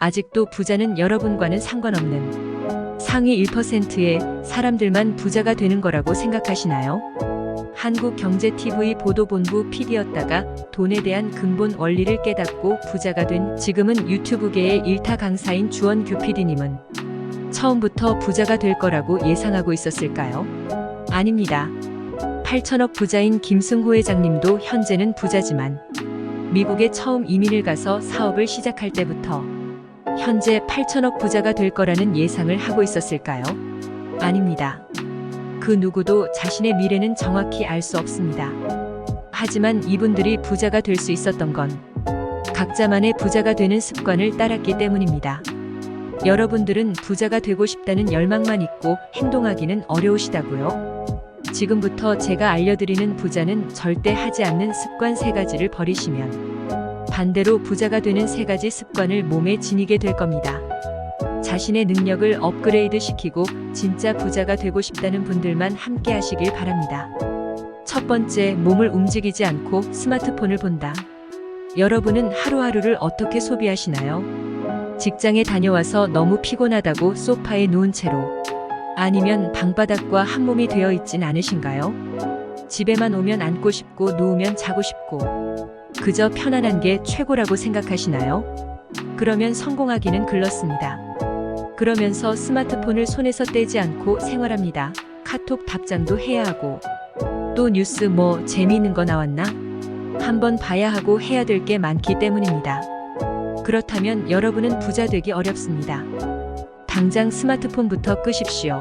아직도 부자는 여러분과는 상관없는 상위 1%의 사람들만 부자가 되는 거라고 생각하시나요? 한국경제TV 보도본부 PD였다가 돈에 대한 근본 원리를 깨닫고 부자가 된 지금은 유튜브계의 일타 강사인 주원규 PD님은 처음부터 부자가 될 거라고 예상하고 있었을까요? 아닙니다. 8천억 부자인 김승호 회장님도 현재는 부자지만 미국에 처음 이민을 가서 사업을 시작할 때부터 현재 8천억 부자가 될 거라는 예상을 하고 있었을까요? 아닙니다. 그 누구도 자신의 미래는 정확히 알 수 없습니다. 하지만 이분들이 부자가 될 수 있었던 건 각자만의 부자가 되는 습관을 따랐기 때문입니다. 여러분들은 부자가 되고 싶다는 열망만 있고 행동하기는 어려우시다고요? 지금부터 제가 알려드리는 부자는 절대 하지 않는 습관 3가지를 버리시면 반대로 부자가 되는 3가지 습관을 몸에 지니게 될 겁니다. 자신의 능력을 업그레이드 시키고 진짜 부자가 되고 싶다는 분들만 함께 하시길 바랍니다. 첫 번째, 몸을 움직이지 않고 스마트폰을 본다. 여러분은 하루하루를 어떻게 소비하시나요? 직장에 다녀와서 너무 피곤하다고 소파에 누운 채로, 아니면 방바닥과 한몸이 되어 있진 않으신가요? 집에만 오면 앉고 싶고 누우면 자고 싶고 그저 편안한 게 최고라고 생각하시나요? 그러면 성공하기는 글렀습니다. 그러면서 스마트폰을 손에서 떼지 않고 생활합니다. 카톡 답장도 해야 하고 또 뉴스 뭐 재미있는 거 나왔나? 한번 봐야 하고 해야 될 게 많기 때문입니다. 그렇다면 여러분은 부자 되기 어렵습니다. 당장 스마트폰부터 끄십시오.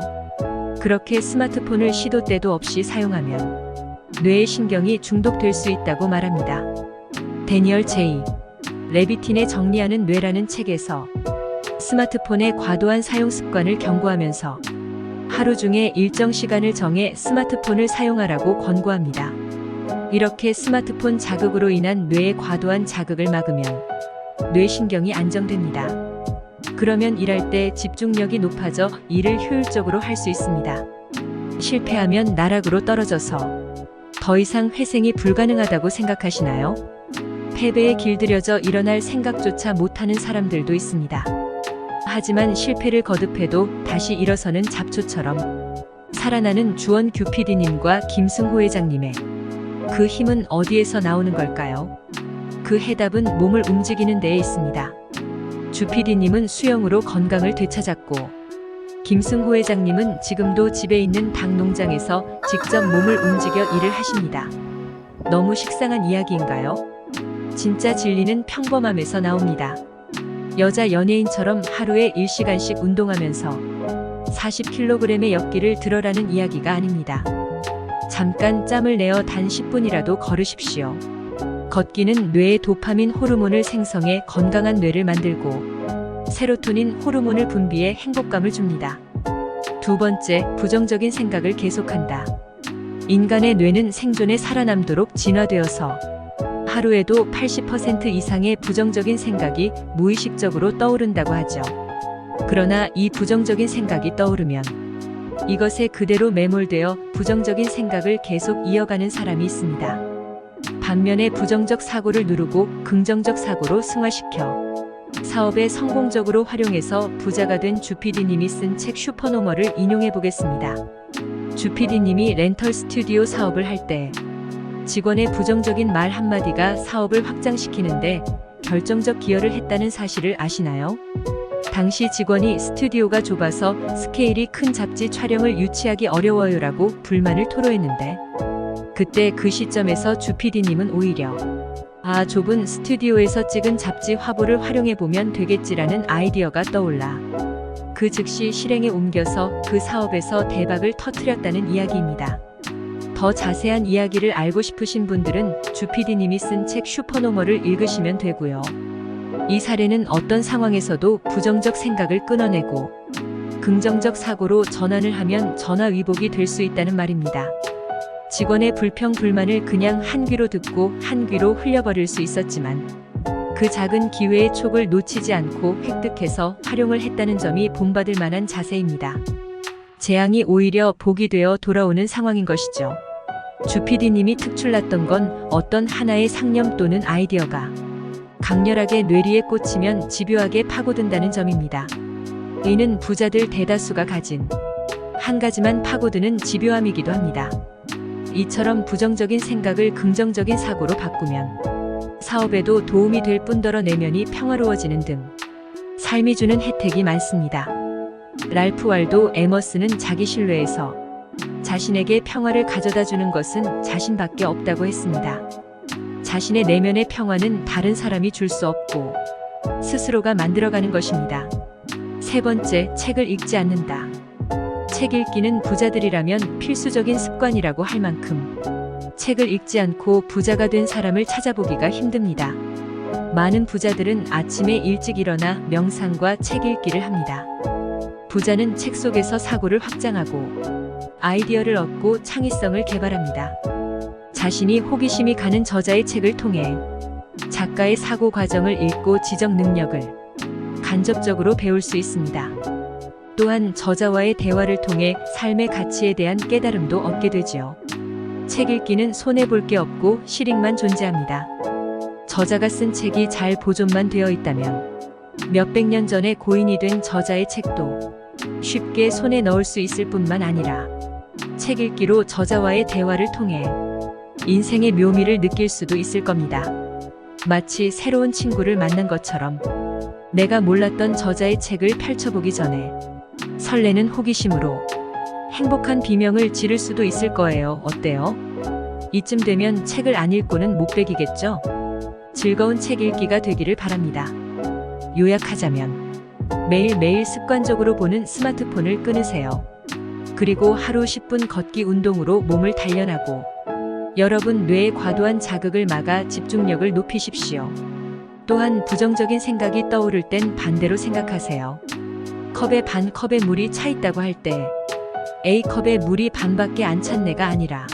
그렇게 스마트폰을 시도 때도 없이 사용하면 뇌의 신경이 중독될 수 있다고 말합니다. 데니얼 J. 레비틴의 정리하는 뇌라는 책에서 스마트폰의 과도한 사용 습관을 경고하면서 하루 중에 일정 시간을 정해 스마트폰을 사용하라고 권고합니다. 이렇게 스마트폰 자극으로 인한 뇌의 과도한 자극을 막으면 뇌신경이 안정됩니다. 그러면 일할 때 집중력이 높아져 일을 효율적으로 할 수 있습니다. 실패하면 나락으로 떨어져서 더 이상 회생이 불가능하다고 생각하시나요? 패배에 길들여져 일어날 생각조차 못하는 사람들도 있습니다. 하지만 실패를 거듭해도 다시 일어서는 잡초처럼 살아나는 주원규 PD님과 김승호 회장님의 그 힘은 어디에서 나오는 걸까요? 그 해답은 몸을 움직이는 데에 있습니다. 주 PD님은 수영으로 건강을 되찾았고 김승호 회장님은 지금도 집에 있는 닭 농장에서 직접 몸을 움직여 일을 하십니다. 너무 식상한 이야기인가요? 진짜 진리는 평범함에서 나옵니다. 여자 연예인처럼 하루에 1시간씩 운동하면서 40kg의 엽기를 들어라는 이야기가 아닙니다. 잠깐 짬을 내어 단 10분이라도 걸으십시오. 걷기는 뇌의 도파민 호르몬을 생성해 건강한 뇌를 만들고 세로토닌 호르몬을 분비해 행복감을 줍니다. 두 번째, 부정적인 생각을 계속한다. 인간의 뇌는 생존에 살아남도록 진화되어서 하루에도 80% 이상의 부정적인 생각이 무의식적으로 떠오른다고 하죠. 그러나 이 부정적인 생각이 떠오르면 이것에 그대로 매몰되어 부정적인 생각을 계속 이어가는 사람이 있습니다. 반면에 부정적 사고를 누르고 긍정적 사고로 승화시켜 사업에 성공적으로 활용해서 부자가 된 주 PD님이 쓴 책 슈퍼노머를 인용해 보겠습니다. 주 PD님이 렌털 스튜디오 사업을 할 때 직원의 부정적인 말 한마디가 사업을 확장시키는데 결정적 기여를 했다는 사실을 아시나요? 당시 직원이 스튜디오가 좁아서 스케일이 큰 잡지 촬영을 유치하기 어려워요라고 불만을 토로했는데 그때 그 시점에서 주 PD님은 오히려 좁은 스튜디오에서 찍은 잡지 화보를 활용해보면 되겠지라는 아이디어가 떠올라 그 즉시 실행에 옮겨서 그 사업에서 대박을 터뜨렸다는 이야기입니다. 더 자세한 이야기를 알고 싶으신 분들은 주 PD님이 쓴 책 슈퍼노머를 읽으시면 되고요. 이 사례는 어떤 상황에서도 부정적 생각을 끊어내고 긍정적 사고로 전환을 하면 전화위복이 될 수 있다는 말입니다. 직원의 불평 불만을 그냥 한 귀로 듣고 한 귀로 흘려버릴 수 있었지만 그 작은 기회의 촉을 놓치지 않고 획득해서 활용을 했다는 점이 본받을 만한 자세입니다. 재앙이 오히려 복이 되어 돌아오는 상황인 것이죠. 주 PD님이 특출났던 건 어떤 하나의 상념 또는 아이디어가 강렬하게 뇌리에 꽂히면 집요하게 파고든다는 점입니다. 이는 부자들 대다수가 가진 한 가지만 파고드는 집요함이기도 합니다. 이처럼 부정적인 생각을 긍정적인 사고로 바꾸면 사업에도 도움이 될 뿐더러 내면이 평화로워지는 등 삶이 주는 혜택이 많습니다. 랄프 wal도 에머슨은 자기 신뢰에서 자신에게 평화를 가져다 주는 것은 자신밖에 없다고 했습니다. 자신의 내면의 평화는 다른 사람이 줄 수 없고 스스로가 만들어가는 것입니다. 세 번째, 책을 읽지 않는다. 책 읽기는 부자들이라면 필수적인 습관이라고 할 만큼 책을 읽지 않고 부자가 된 사람을 찾아보기가 힘듭니다. 많은 부자들은 아침에 일찍 일어나 명상과 책 읽기를 합니다. 부자는 책 속에서 사고를 확장하고 아이디어를 얻고 창의성을 개발합니다. 자신이 호기심이 가는 저자의 책을 통해 작가의 사고 과정을 읽고 지적 능력을 간접적으로 배울 수 있습니다. 또한 저자와의 대화를 통해 삶의 가치에 대한 깨달음도 얻게 되지요. 책 읽기는 손해볼 게 없고 실익만 존재합니다. 저자가 쓴 책이 잘 보존만 되어 있다면 몇백 년 전에 고인이 된 저자의 책도 쉽게 손에 넣을 수 있을 뿐만 아니라 책 읽기로 저자와의 대화를 통해 인생의 묘미를 느낄 수도 있을 겁니다. 마치 새로운 친구를 만난 것처럼 내가 몰랐던 저자의 책을 펼쳐보기 전에 설레는 호기심으로 행복한 비명을 지를 수도 있을 거예요. 어때요? 이쯤 되면 책을 안 읽고는 못 베기겠죠? 즐거운 책 읽기가 되기를 바랍니다. 요약하자면 매일매일 습관적으로 보는 스마트폰을 끊으세요. 그리고 하루 10분 걷기 운동으로 몸을 단련하고 여러분 뇌의 과도한 자극을 막아 집중력을 높이십시오. 또한 부정적인 생각이 떠오를 땐 반대로 생각하세요. 컵에 반 컵에 물이 차 있다고 할 때 A컵에 물이 반밖에 안 찼네가 아니라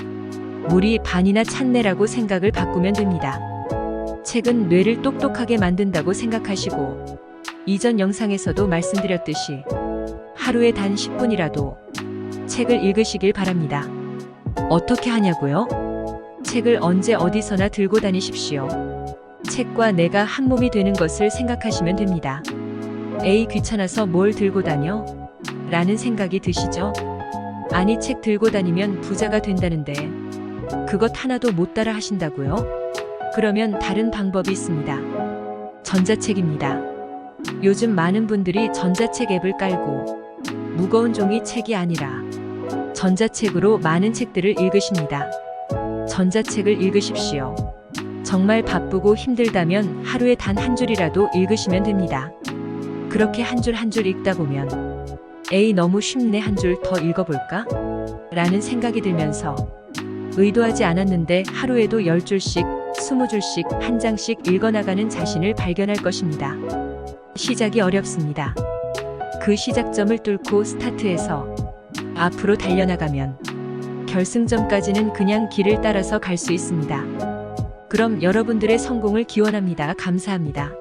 물이 반이나 찼네라고 생각을 바꾸면 됩니다. 책은 뇌를 똑똑하게 만든다고 생각하시고 이전 영상에서도 말씀드렸듯이 하루에 단 10분이라도 책을 읽으시길 바랍니다. 어떻게 하냐고요? 책을 언제 어디서나 들고 다니십시오. 책과 내가 한 몸이 되는 것을 생각하시면 됩니다. 에이, 귀찮아서 뭘 들고 다녀? 라는 생각이 드시죠? 아니, 책 들고 다니면 부자가 된다는데 그것 하나도 못 따라 하신다고요? 그러면 다른 방법이 있습니다. 전자책입니다. 요즘 많은 분들이 전자책 앱을 깔고 무거운 종이 책이 아니라 전자책으로 많은 책들을 읽으십니다. 전자책을 읽으십시오. 정말 바쁘고 힘들다면 하루에 단 한 줄이라도 읽으시면 됩니다. 그렇게 한 줄 한 줄 읽다 보면 에이, 너무 쉽네, 한 줄 더 읽어볼까? 라는 생각이 들면서 의도하지 않았는데 하루에도 10줄씩, 20줄씩, 한 장씩 읽어나가는 자신을 발견할 것입니다. 시작이 어렵습니다. 그 시작점을 뚫고 스타트해서 앞으로 달려나가면 결승점까지는 그냥 길을 따라서 갈 수 있습니다. 그럼 여러분들의 성공을 기원합니다. 감사합니다.